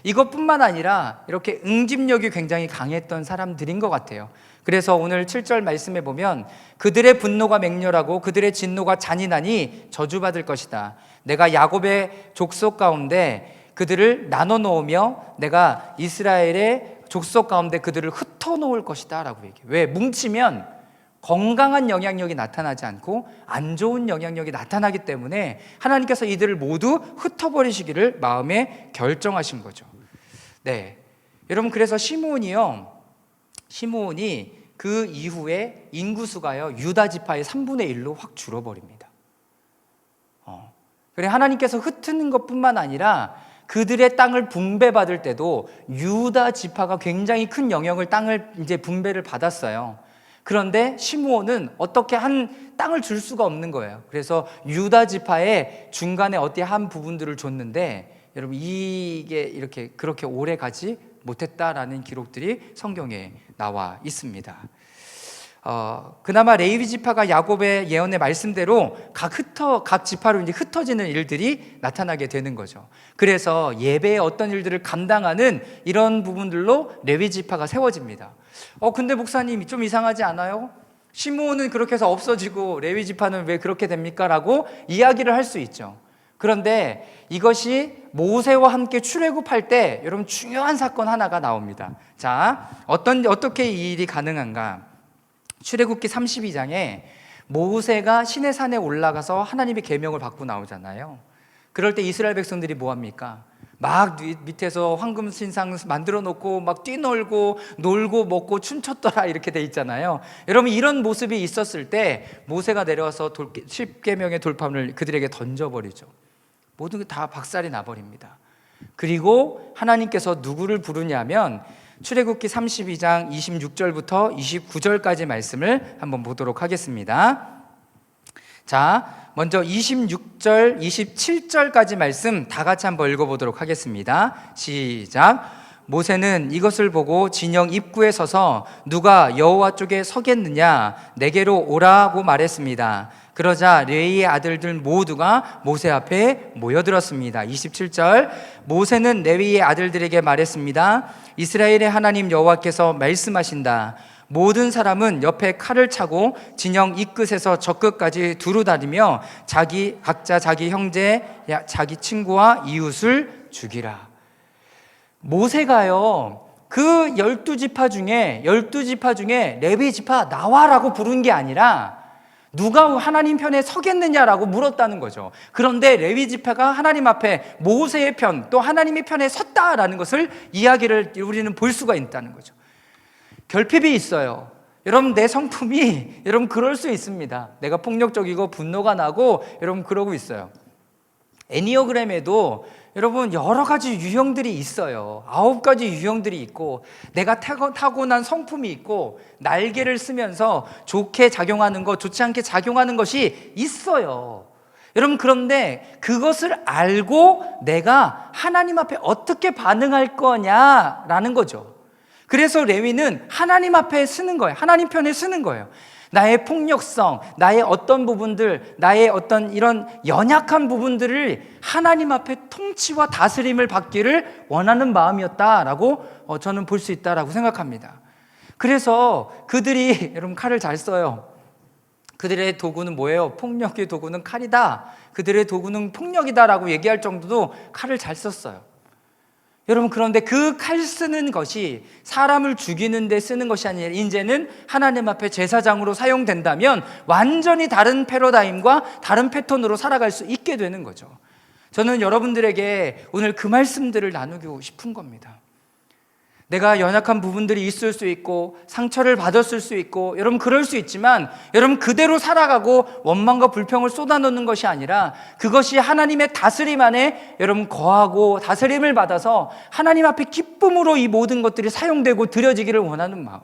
이것뿐만 아니라 이렇게 응집력이 굉장히 강했던 사람들인 것 같아요. 그래서 오늘 7절 말씀에 보면 그들의 분노가 맹렬하고 그들의 진노가 잔인하니 저주받을 것이다. 내가 야곱의 족속 가운데 그들을 나눠 놓으며 내가 이스라엘의 족속 가운데 그들을 흩어놓을 것이다 라고 얘기해요. 왜? 뭉치면 건강한 영향력이 나타나지 않고 안 좋은 영향력이 나타나기 때문에 하나님께서 이들을 모두 흩어버리시기를 마음에 결정하신 거죠. 네, 여러분, 그래서 시므온이 그 이후에 인구수가요 유다 지파의 3분의 1로 확 줄어버립니다. 그래, 하나님께서 흩트는 것뿐만 아니라 그들의 땅을 분배받을 때도 유다 지파가 굉장히 큰 땅을 이제 분배를 받았어요. 그런데 시므온은 어떻게 한 땅을 줄 수가 없는 거예요. 그래서 유다 지파의 중간에 한 부분들을 줬는데 여러분 이게 그렇게 오래 가지 못했다라는 기록들이 성경에 나와 있습니다. 그나마 레위 지파가 야곱의 예언의 말씀대로 각 지파로 이제 흩어지는 일들이 나타나게 되는 거죠. 그래서 예배의 어떤 일들을 감당하는 이런 부분들로 레위 지파가 세워집니다. 근데 목사님 좀 이상하지 않아요? 시므온은 그렇게 해서 없어지고 레위 지파는 왜 그렇게 됩니까? 라고 이야기를 할 수 있죠. 그런데 이것이 모세와 함께 출애굽할 때 여러분 중요한 사건 하나가 나옵니다. 자, 어떻게 이 일이 가능한가? 출애굽기 32장에 모세가 시내산에 올라가서 하나님의 계명을 받고 나오잖아요. 그럴 때 이스라엘 백성들이 뭐합니까? 막 밑에서 황금 신상 만들어 놓고 막 뛰놀고 놀고 먹고 춤췄더라 이렇게 돼 있잖아요. 여러분 이런 모습이 있었을 때 모세가 내려와서 10계명의 돌판을 그들에게 던져버리죠. 모든 게 다 박살이 나버립니다. 그리고 하나님께서 누구를 부르냐면 출애굽기 32장 26절부터 29절까지 말씀을 한번 보도록 하겠습니다. 자, 먼저 26절, 27절까지 말씀 다 같이 한번 읽어보도록 하겠습니다. 시작. 모세는 이것을 보고 진영 입구에 서서 누가 여호와 쪽에 서겠느냐 내게로 오라고 말했습니다. 그러자 레위의 아들들 모두가 모세 앞에 모여들었습니다. 27절. 모세는 레위의 아들들에게 말했습니다. 이스라엘의 하나님 여호와께서 말씀하신다. 모든 사람은 옆에 칼을 차고 진영 이 끝에서 저 끝까지 두루 다니며 각자 자기 형제, 자기 친구와 이웃을 죽이라. 모세가요 그 12지파 중에 레위 지파 나와라고 부른 게 아니라 누가 하나님 편에 서겠느냐라고 물었다는 거죠. 그런데 레위 지파가 하나님 앞에 모세의 편, 또 하나님의 편에 섰다라는 것을 이야기를 우리는 볼 수가 있다는 거죠. 결핍이 있어요. 여러분, 내 성품이 여러분 그럴 수 있습니다. 내가 폭력적이고 분노가 나고 여러분 그러고 있어요. 애니어그램에도 여러분 여러 가지 유형들이 있어요. 9가지 유형들이 있고, 내가 타고난 성품이 있고, 날개를 쓰면서 좋게 작용하는 것, 좋지 않게 작용하는 것이 있어요. 여러분, 그런데 그것을 알고 내가 하나님 앞에 어떻게 반응할 거냐라는 거죠. 그래서 레위는 하나님 앞에 쓰는 거예요. 하나님 편에 쓰는 거예요. 나의 폭력성, 나의 어떤 부분들, 나의 어떤 이런 연약한 부분들을 하나님 앞에 통치와 다스림을 받기를 원하는 마음이었다라고 저는 볼 수 있다라고 생각합니다. 그래서 그들이 여러분 칼을 잘 써요. 그들의 도구는 뭐예요? 폭력의 도구는 칼이다. 그들의 도구는 폭력이다라고 얘기할 정도로 칼을 잘 썼어요. 여러분, 그런데 그 칼 쓰는 것이 사람을 죽이는 데 쓰는 것이 아니라 이제는 하나님 앞에 제사장으로 사용된다면 완전히 다른 패러다임과 다른 패턴으로 살아갈 수 있게 되는 거죠. 저는 여러분들에게 오늘 그 말씀들을 나누고 싶은 겁니다. 내가 연약한 부분들이 있을 수 있고 상처를 받았을 수 있고 여러분 그럴 수 있지만, 여러분 그대로 살아가고 원망과 불평을 쏟아놓는 것이 아니라 그것이 하나님의 다스림 안에 여러분 거하고 다스림을 받아서 하나님 앞에 기쁨으로 이 모든 것들이 사용되고 드려지기를 원하는 마음.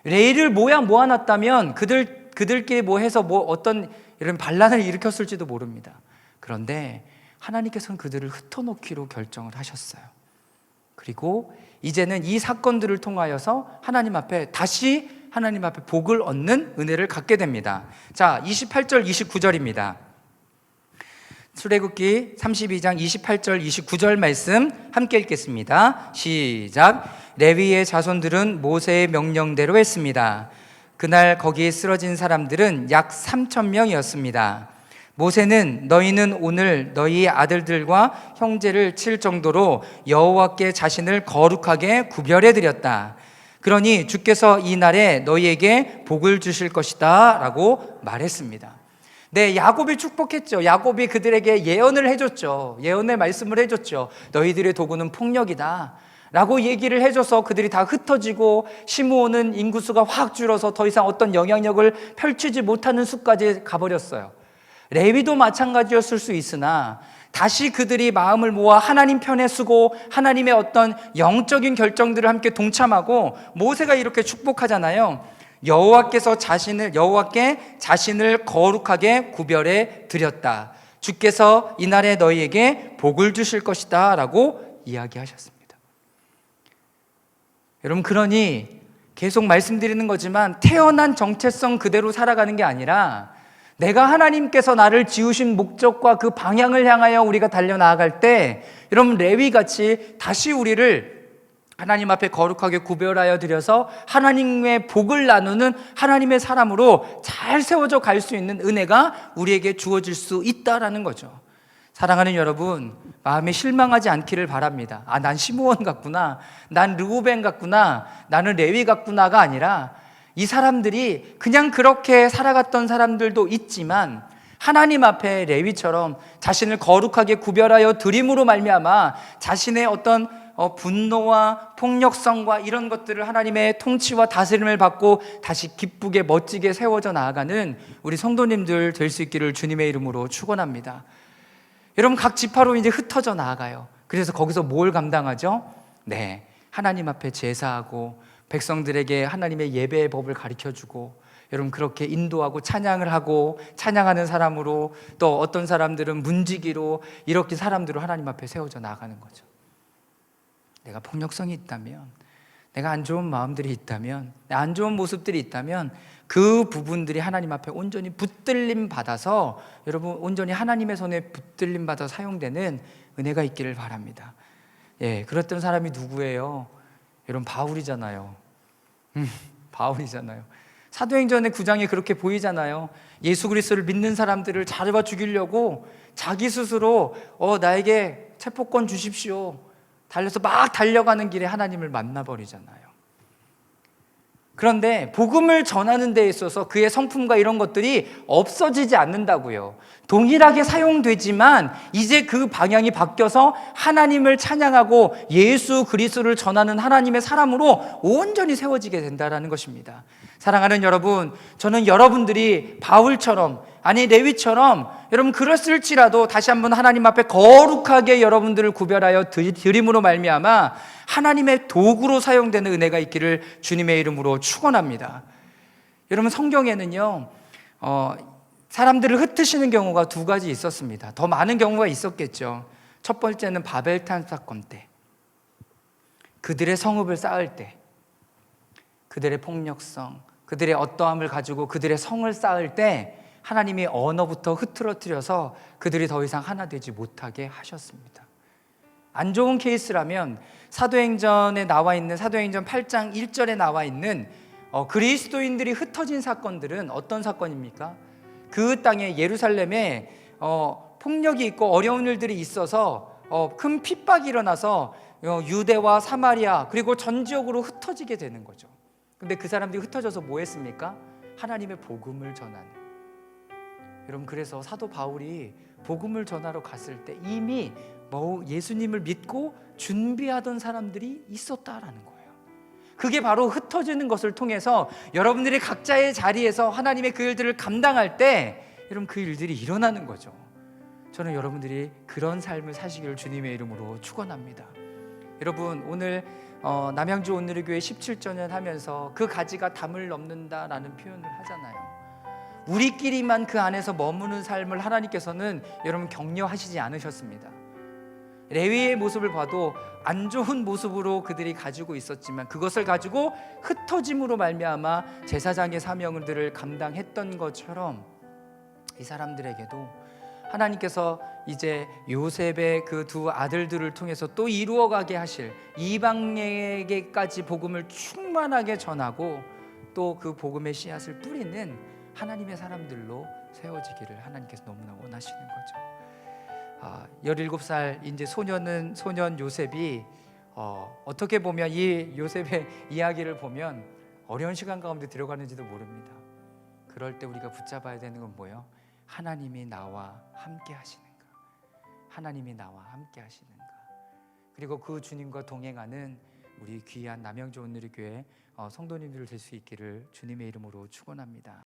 레위를 모아놨다면 그들끼리 뭐 해서 어떤 이런 반란을 일으켰을지도 모릅니다. 그런데 하나님께서는 그들을 흩어놓기로 결정을 하셨어요. 그리고 이제는 이 사건들을 통하여서 하나님 앞에 다시 하나님 앞에 복을 얻는 은혜를 갖게 됩니다. 자, 28절 29절입니다. 출애굽기 32장 28절 29절 말씀 함께 읽겠습니다. 시작. 레위의 자손들은 모세의 명령대로 했습니다. 그날 거기에 쓰러진 사람들은 약 3,000명이었습니다. 모세는 너희는 오늘 너희 아들들과 형제를 칠 정도로 여호와께 자신을 거룩하게 구별해 드렸다. 그러니 주께서 이 날에 너희에게 복을 주실 것이다 라고 말했습니다. 네, 야곱이 축복했죠. 야곱이 그들에게 예언을 해줬죠. 예언의 말씀을 해줬죠. 너희들의 도구는 폭력이다 라고 얘기를 해줘서 그들이 다 흩어지고 시므온은 인구수가 확 줄어서 더 이상 어떤 영향력을 펼치지 못하는 수까지 가버렸어요. 레위도 마찬가지였을 수 있으나 다시 그들이 마음을 모아 하나님 편에 서고 하나님의 어떤 영적인 결정들을 함께 동참하고, 모세가 이렇게 축복하잖아요. 여호와께 자신을 거룩하게 구별해 드렸다. 주께서 이날에 너희에게 복을 주실 것이다 라고 이야기하셨습니다. 여러분, 그러니 계속 말씀드리는 거지만 태어난 정체성 그대로 살아가는 게 아니라 내가 하나님께서 나를 지으신 목적과 그 방향을 향하여 우리가 달려나아갈 때, 여러분 레위같이 다시 우리를 하나님 앞에 거룩하게 구별하여 드려서 하나님의 복을 나누는 하나님의 사람으로 잘 세워져 갈 수 있는 은혜가 우리에게 주어질 수 있다라는 거죠. 사랑하는 여러분, 마음에 실망하지 않기를 바랍니다. 난 시므온 같구나, 난 르우벤 같구나, 나는 레위 같구나가 아니라 이 사람들이 그냥 그렇게 살아갔던 사람들도 있지만 하나님 앞에 레위처럼 자신을 거룩하게 구별하여 드림으로 말미암아 자신의 어떤 분노와 폭력성과 이런 것들을 하나님의 통치와 다스림을 받고 다시 기쁘게 멋지게 세워져 나아가는 우리 성도님들 될 수 있기를 주님의 이름으로 축원합니다. 여러분, 각 지파로 이제 흩어져 나아가요. 그래서 거기서 뭘 감당하죠? 네, 하나님 앞에 제사하고 백성들에게 하나님의 예배의 법을 가르쳐주고, 여러분 그렇게 인도하고 찬양을 하고 찬양하는 사람으로, 또 어떤 사람들은 문지기로 이렇게 사람들로 하나님 앞에 세워져 나가는 거죠. 내가 폭력성이 있다면, 내가 안 좋은 마음들이 있다면, 안 좋은 모습들이 있다면 그 부분들이 하나님 앞에 온전히 붙들림 받아서, 여러분 온전히 하나님의 손에 붙들림 받아 사용되는 은혜가 있기를 바랍니다. 예, 그랬던 사람이 누구예요? 여러분 바울이잖아요. 바울이잖아요. 사도행전의 9장에 그렇게 보이잖아요. 예수 그리스도를 믿는 사람들을 잡아 죽이려고 자기 스스로 나에게 체포권 주십시오, 달려서 막 달려가는 길에 하나님을 만나버리잖아요. 그런데 복음을 전하는 데 있어서 그의 성품과 이런 것들이 없어지지 않는다고요. 동일하게 사용되지만 이제 그 방향이 바뀌어서 하나님을 찬양하고 예수 그리스도를 전하는 하나님의 사람으로 온전히 세워지게 된다는 것입니다. 사랑하는 여러분, 저는 여러분들이 바울처럼, 아니 레위처럼, 여러분 그랬을지라도 다시 한번 하나님 앞에 거룩하게 여러분들을 구별하여 드림으로 말미암아 하나님의 도구로 사용되는 은혜가 있기를 주님의 이름으로 축원합니다. 여러분, 성경에는요 사람들을 흩으시는 경우가 두 가지 있었습니다. 더 많은 경우가 있었겠죠. 첫 번째는 바벨탑 사건 때, 그들의 성읍을 쌓을 때, 그들의 폭력성, 그들의 어떠함을 가지고 그들의 성을 쌓을 때 하나님이 언어부터 흐트러뜨려서 그들이 더 이상 하나 되지 못하게 하셨습니다. 안 좋은 케이스라면 사도행전에 나와 있는 사도행전 8장 1절에 나와 있는 그리스도인들이 흩어진 사건들은 어떤 사건입니까? 그 땅에 예루살렘에 폭력이 있고 어려운 일들이 있어서 큰 핍박이 일어나서 유대와 사마리아 그리고 전 지역으로 흩어지게 되는 거죠. 근데 그 사람들이 흩어져서 뭐 했습니까? 하나님의 복음을 전하는. 여러분, 그래서 사도 바울이 복음을 전하러 갔을 때 이미 예수님을 믿고 준비하던 사람들이 있었다라는 거예요. 그게 바로 흩어지는 것을 통해서 여러분들이 각자의 자리에서 하나님의 그 일들을 감당할 때 여러분 그 일들이 일어나는 거죠. 저는 여러분들이 그런 삶을 사시기를 주님의 이름으로 축원합니다. 여러분, 오늘 남양주 온누리 교회 17周年 하면서 그 가지가 담을 넘는다라는 표현을 하잖아요. 우리끼리만 그 안에서 머무는 삶을 하나님께서는 여러분 격려하시지 않으셨습니다. 레위의 모습을 봐도 안 좋은 모습으로 그들이 가지고 있었지만 그것을 가지고 흩어짐으로 말미암아 제사장의 사명들을 감당했던 것처럼 이 사람들에게도 하나님께서 이제 요셉의 그 두 아들들을 통해서 또 이루어가게 하실, 이방에게까지 복음을 충만하게 전하고 또 그 복음의 씨앗을 뿌리는 하나님의 사람들로 세워지기를 하나님께서 너무나 원하시는 거죠. 17살 이제 소년 요셉이 어떻게 보면 이 요셉의 이야기를 보면 어려운 시간 가운데 들어가는지도 모릅니다. 그럴 때 우리가 붙잡아야 되는 건 뭐예요? 하나님이 나와 함께 하시는가, 하나님이 나와 함께 하시는가, 그리고 그 주님과 동행하는 우리 귀한 남양주 온누리교회 성도님들 될 수 있기를 주님의 이름으로 축원합니다.